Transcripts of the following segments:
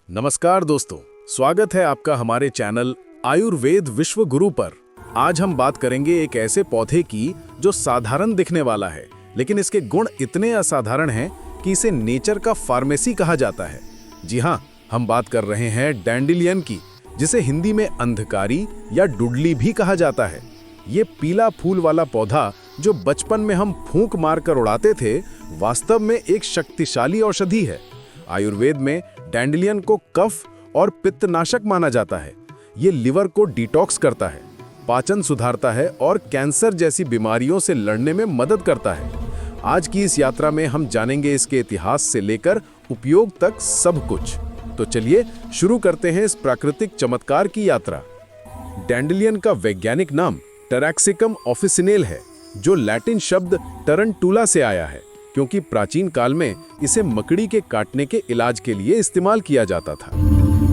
नमस्कार दोस्तों, स्वागत है आपका हमारे चैनल आयुर्वेद विश्व गुरु पर। आज हम बात करेंगे एक ऐसे पौधे की जो साधारण दिखने वाला है, लेकिन इसके गुण इतने असाधारण हैं कि इसे नेचर का फार्मेसी कहा जाता है। जी हाँ, हम बात कर रहे हैं डैंडेलियन की, जिसे हिंदी में अंधकारी या डुडली भी कहा जाता है। ये पीला फूल वाला पौधा जो बचपन में हम फूंक मारकर उड़ाते थे, वास्तव में एक शक्तिशाली औषधि है। आयुर्वेद में डैंडेलियन को कफ और पित्तनाशक माना जाता है। ये लिवर को डिटॉक्स करता है, पाचन सुधारता है और कैंसर जैसी बीमारियों से लड़ने में मदद करता है। आज की इस यात्रा में हम जानेंगे इसके इतिहास से लेकर उपयोग तक सब कुछ। तो चलिए शुरू करते हैं इस प्राकृतिक चमत्कार की यात्रा। डैंडेलियन का वैज्ञानिक नाम टरैक्सिकम ऑफिसिनेल है, जो लैटिन शब्द टरंटुला से आया है, क्योंकि प्राचीन काल में इसे मकड़ी के काटने के इलाज के लिए इस्तेमाल किया जाता था।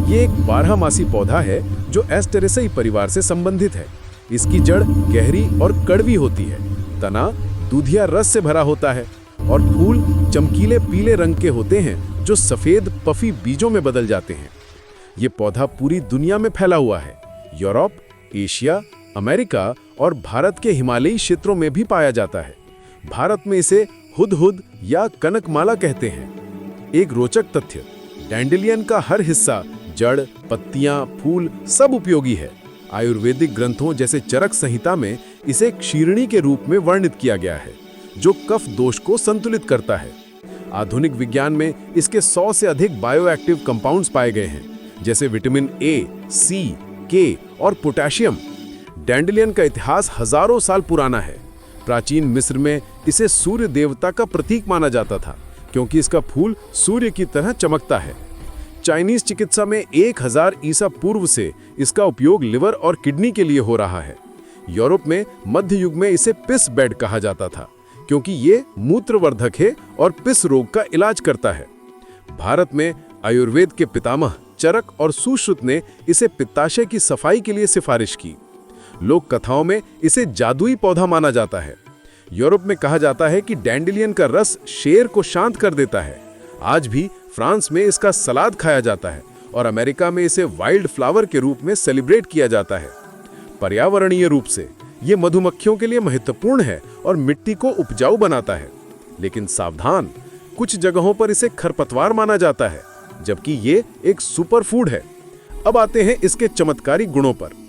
ये एक बारहमासी पौधा है जो एस्टेरेसेई परिवार से संबंधित है। इसकी जड़ गहरी और कड़वी होती है, तना दूधिया रस से भरा होता है और फूल चमकीले पीले रंग के होते हैं जो सफेद पफी बीजों में बदल जाते हैं। ये पौधा पूरी दुनिया में फैला हुआ है। यूरोप, एशिया, अमेरिका और भारत के हिमालयी क्षेत्रों में भी पाया जाता है। भारत में इसे हुदहुद या कनकमाला कहते हैं। एक रोचक तथ्य, डैंडेलियन का हर हिस्सा, जड़, पत्तियां, फूल सब उपयोगी है। आयुर्वेदिक ग्रंथों जैसे चरक संहिता में इसे क्षीरणी के रूप में वर्णित किया गया है, जो कफ दोष को संतुलित करता है। आधुनिक विज्ञान में इसके 100 से अधिक बायोएक्टिव कंपाउंड्स पाए गए हैं, जैसे विटामिन ए, सी, के और पोटेशियम। डैंडेलियन का इतिहास हजारों साल पुराना है। प्राचीन मिस्र में इसे सूर्य देवता का प्रतीक माना जाता था, क्योंकि इसका फूल सूर्य की तरह चमकता है। चाइनीज चिकित्सा में 1000 ईसा पूर्व से इसका उपयोग लिवर और किडनी के लिए हो रहा है। यूरोप में मध्य युग में इसे पिस बेड कहा जाता था, क्योंकि ये मूत्रवर्धक है और पिस रोग का इलाज करता है। भारत में आयुर्वेद के पितामह चरक और सुश्रुत ने इसे पित्ताशय की सफाई के लिए सिफारिश की। लोक कथाओं में इसे जादुई पौधा माना जाता है। यूरोप में कहा जाता है कि डैंडेलियन का रस शेर को शांत कर देता है। आज भी फ्रांस में इसका सलाद खाया जाता है और अमेरिका में इसे वाइल्ड फ्लावर के रूप में सेलिब्रेट किया जाता है। पर्यावरणीय रूप से ये मधुमक्खियों के लिए महत्वपूर्ण है और मिट्टी को उपजाऊ बनाता है। लेकिन सावधान, कुछ जगहों पर इसे खरपतवार माना जाता है, जबकि ये एक सुपर फूड है। अब आते हैं इसके चमत्कारी गुणों पर।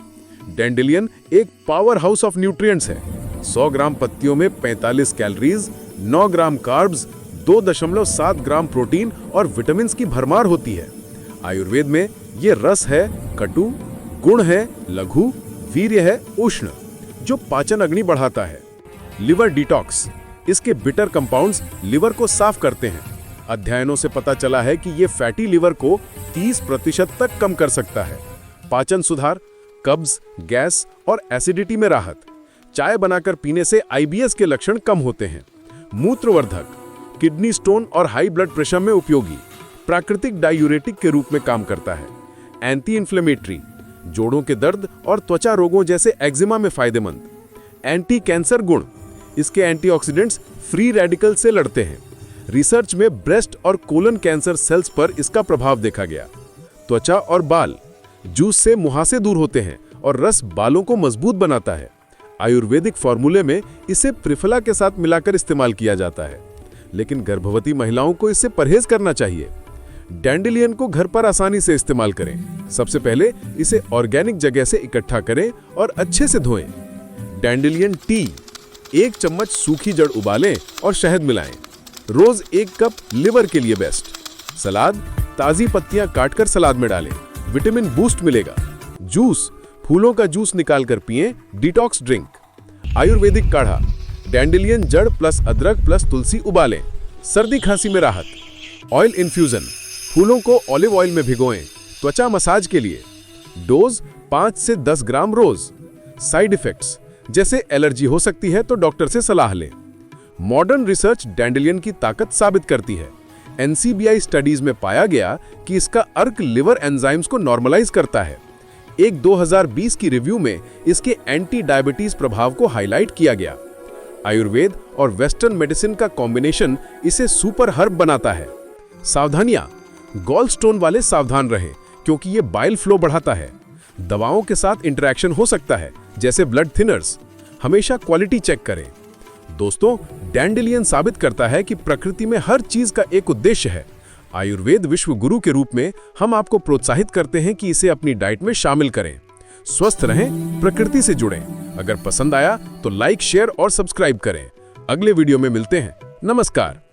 डैंडेलियन एक पावर हाउस ऑफ न्यूट्रिएंट्स है। 100 ग्राम पत्तियों में 45 कैलोरीज, 9 ग्राम कार्ब्स, 2.7 ग्राम प्रोटीन और विटामिन की भरमार होती है। आयुर्वेद में ये रस है कटु, गुण है लघु, वीर्य है उष्ण, जो पाचन अग्नि बढ़ाता है। लिवर डिटॉक्स, इसके बिटर कंपाउंड्स लिवर को साफ करते हैं। अध्ययनों से पता चला है कि ये फैटी लिवर को 30% तक कम कर सकता है। पाचन सुधार, कब्ज, गैस और एसिडिटी में राहत। चाय बनाकर पीने से आईबीएस के लक्षण कम होते हैं। मूत्रवर्धक, किडनी स्टोन और हाई ब्लड प्रेशर में उपयोगी। प्राकृतिक डायूरेटिक के रूप में काम करता है। एंटी इन्फ्लेमेटरी, जोड़ों के दर्द और त्वचा रोगों जैसे एक्जिमा में फायदेमंद। एंटी कैंसर गुण, इसके एंटीऑक्सीडेंट्स फ्री रेडिकल से लड़ते हैं। रिसर्च में ब्रेस्ट और कोलन कैंसर सेल्स पर इसका प्रभाव देखा गया। त्वचा और बाल, जूस से मुहासे दूर होते हैं और रस बालों को मजबूत बनाता है। आयुर्वेदिक फॉर्मूले में इसे त्रिफला के साथ मिलाकर इस्तेमाल किया जाता है, लेकिन गर्भवती महिलाओं को इससे परहेज करना चाहिए। डैंडेलियन को घर पर आसानी से इस्तेमाल करें। सबसे पहले इसे ऑर्गेनिक जगह से इकट्ठा करें और अच्छे से धोएं। डैंडेलियन टी, 1 चम्मच सूखी जड़ उबालें और शहद मिलाएं। रोज 1 कप लिवर के लिए बेस्ट। सलाद, ताजी पत्तियां काटकर सलाद में डालें, विटामिन बूस्ट मिलेगा। जूस, फूलों का जूस निकालकर पिएं, डिटॉक्स ड्रिंक। आयुर्वेदिक काढ़ा, डैंडेलियन जड़ प्लस अदरक प्लस तुलसी उबालें, सर्दी खांसी में राहत। ऑयल इन्फ्यूजन, फूलों को ऑलिव ऑयल में भिगोएं, त्वचा मसाज के लिए। डोज 5 से 10 ग्राम रोज। साइड इफेक्ट्स, जैसे एलर्जी हो सकती है तो डॉक्टर से सलाह लें। मॉडर्न रिसर्च डैंडेलियन की ताकत साबित करती है। एनसीबीआई स्टडीज में पाया गया कि इसका अर्क लिवर एंजाइम्स को नॉर्मलाइज करता है। एक 2020 की रिव्यू में इसके एंटी डायबिटीज प्रभाव को हाईलाइट किया गया। आयुर्वेद और वेस्टर्न मेडिसिन का कॉम्बिनेशन इसे सुपर हर्ब बनाता है। सावधानियां, गॉल स्टोन वाले सावधान रहें क्योंकि ये बाइल फ्लो बढ़ाता है। दवाओं के साथ इंटरेक्शन हो सकता है जैसे ब्लड थिनर्स। हमेशा क्वालिटी चेक करें। दोस्तों, डैंडेलियन साबित करता है कि प्रकृति में हर चीज का एक उद्देश्य है। आयुर्वेद विश्व गुरु के रूप में हम आपको प्रोत्साहित करते हैं कि इसे अपनी डाइट में शामिल करें। स्वस्थ रहें, प्रकृति से जुड़ें। अगर पसंद आया तो लाइक, शेयर और सब्सक्राइब करें। अगले वीडियो में मिलते हैं। नमस्कार।